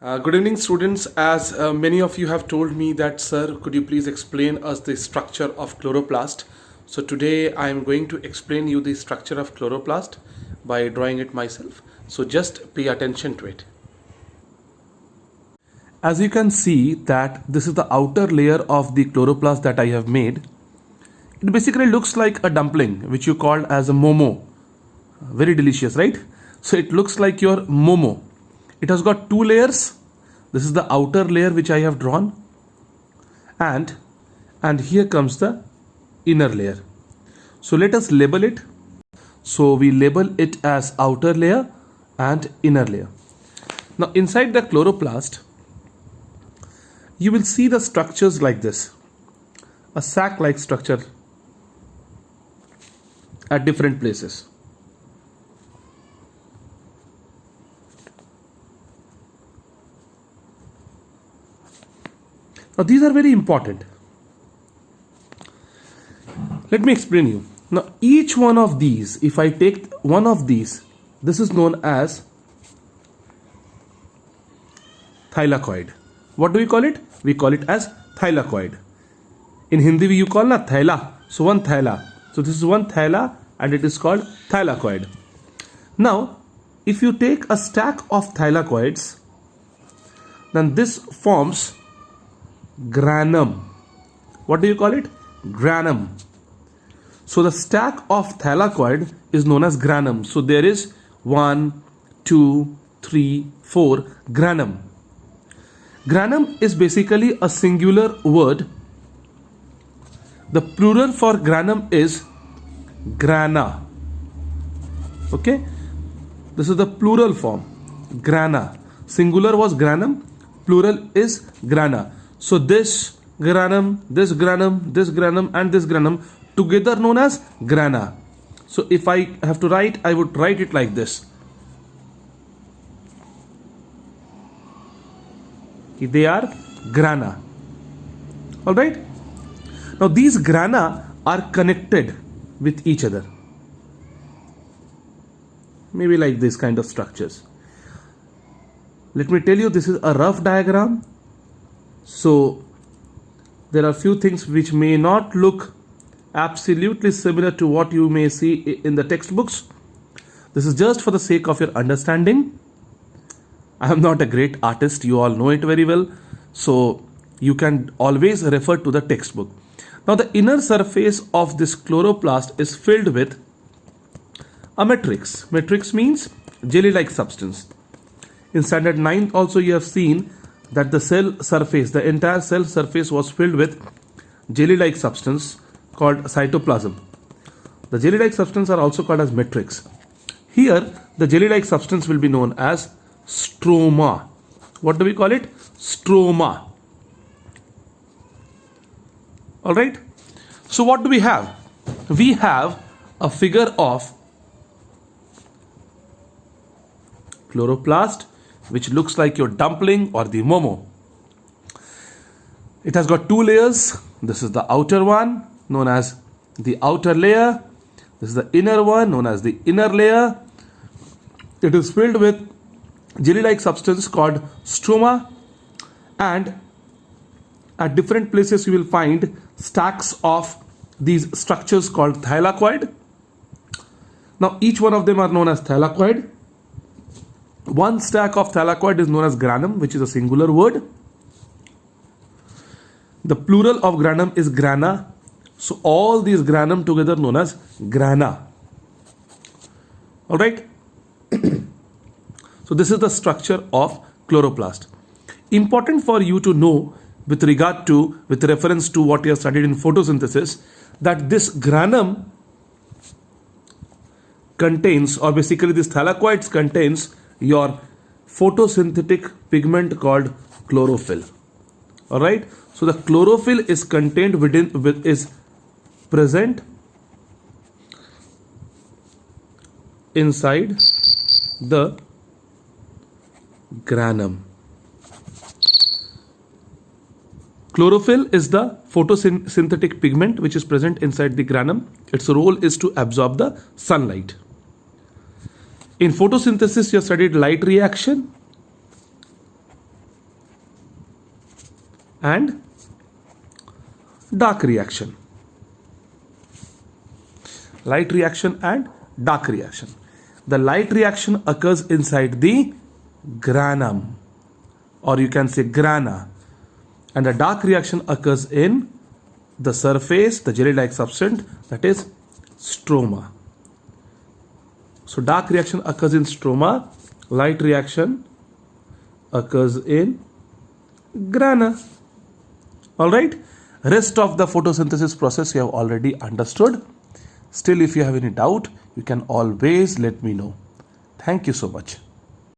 Good evening, students. As many of you have told me that, sir, could you please explain us the structure of chloroplast? So today I am going to explain you the structure of chloroplast by drawing it myself. So just pay attention to it. As you can see that this is the outer layer of the chloroplast that I have made. It basically looks like a dumpling, which you called as a momo. Very delicious, right? So it looks like your momo. It has got two layers. This is the outer layer which I have drawn, and here comes the inner layer. So let us label it. So we label it as outer layer and inner layer. Now inside the chloroplast, you will see the structures like this, a sac-like structure at different places. Now these are very important. Let me explain you. Now each one of these, if I take one of these, this is known as thylakoid. What do we call it? We call it as thylakoid. In Hindi we you call na thyla. So one thyla. So this is one thyla and it is called thylakoid. Now if you take a stack of thylakoids, then this forms granum. What do you call it? Granum. So the stack of thylakoid is known as granum. So there is 1, 2, 3, 4 granum. Granum is basically a singular word. The plural for granum is grana. Okay? This is the plural form. Grana. Singular was granum. Plural is grana. So this granum, this granum, this granum and this granum together known as grana. So if I have to write, I would write it like this. They are grana. Alright? Now these grana are connected with each other. Maybe like this kind of structures. Let me tell you, this is a rough diagram. So there are few things which may not look absolutely similar to what you may see in the textbooks. This is just for the sake of your understanding. I am not a great artist, you all know it very well. So you can always refer to the textbook. Now the inner surface of this chloroplast is filled with a matrix. Matrix means jelly-like substance. In standard 9 also you have seen that the cell surface, the entire cell surface was filled with jelly-like substance called cytoplasm. The jelly-like substance are also called as matrix. Here the jelly-like substance will be known as stroma. What do we call it? Stroma. Alright. So what do we have? We have a figure of chloroplast which looks like your dumpling or the momo. It has got two layers. This is the outer one known as the outer layer. This is the inner one known as the inner layer. It is filled with jelly-like substance called stroma, and at different places you will find stacks of these structures called thylakoid. Now each one of them are known as thylakoid. One stack of thylakoid is known as granum, which is a singular word. The plural of granum is grana. So all these granum together known as grana. Alright. So this is the structure of chloroplast. Important for you to know with reference to what you have studied in photosynthesis, that this granum contains, or basically this thylakoids contains your photosynthetic pigment called chlorophyll. Alright, so the chlorophyll is contained is present inside the granum. Chlorophyll is the photosynthetic pigment which is present inside the granum. Its role is to absorb the sunlight. In photosynthesis, you have studied light reaction. and dark reaction. Light reaction and dark reaction. The light reaction occurs inside the granum, or you can say grana, and the dark reaction occurs in the surface, the jelly-like substance, that is stroma. So dark reaction occurs in stroma, light reaction occurs in grana. Alright, rest of the photosynthesis process you have already understood. Still, if you have any doubt, you can always let me know. Thank you so much.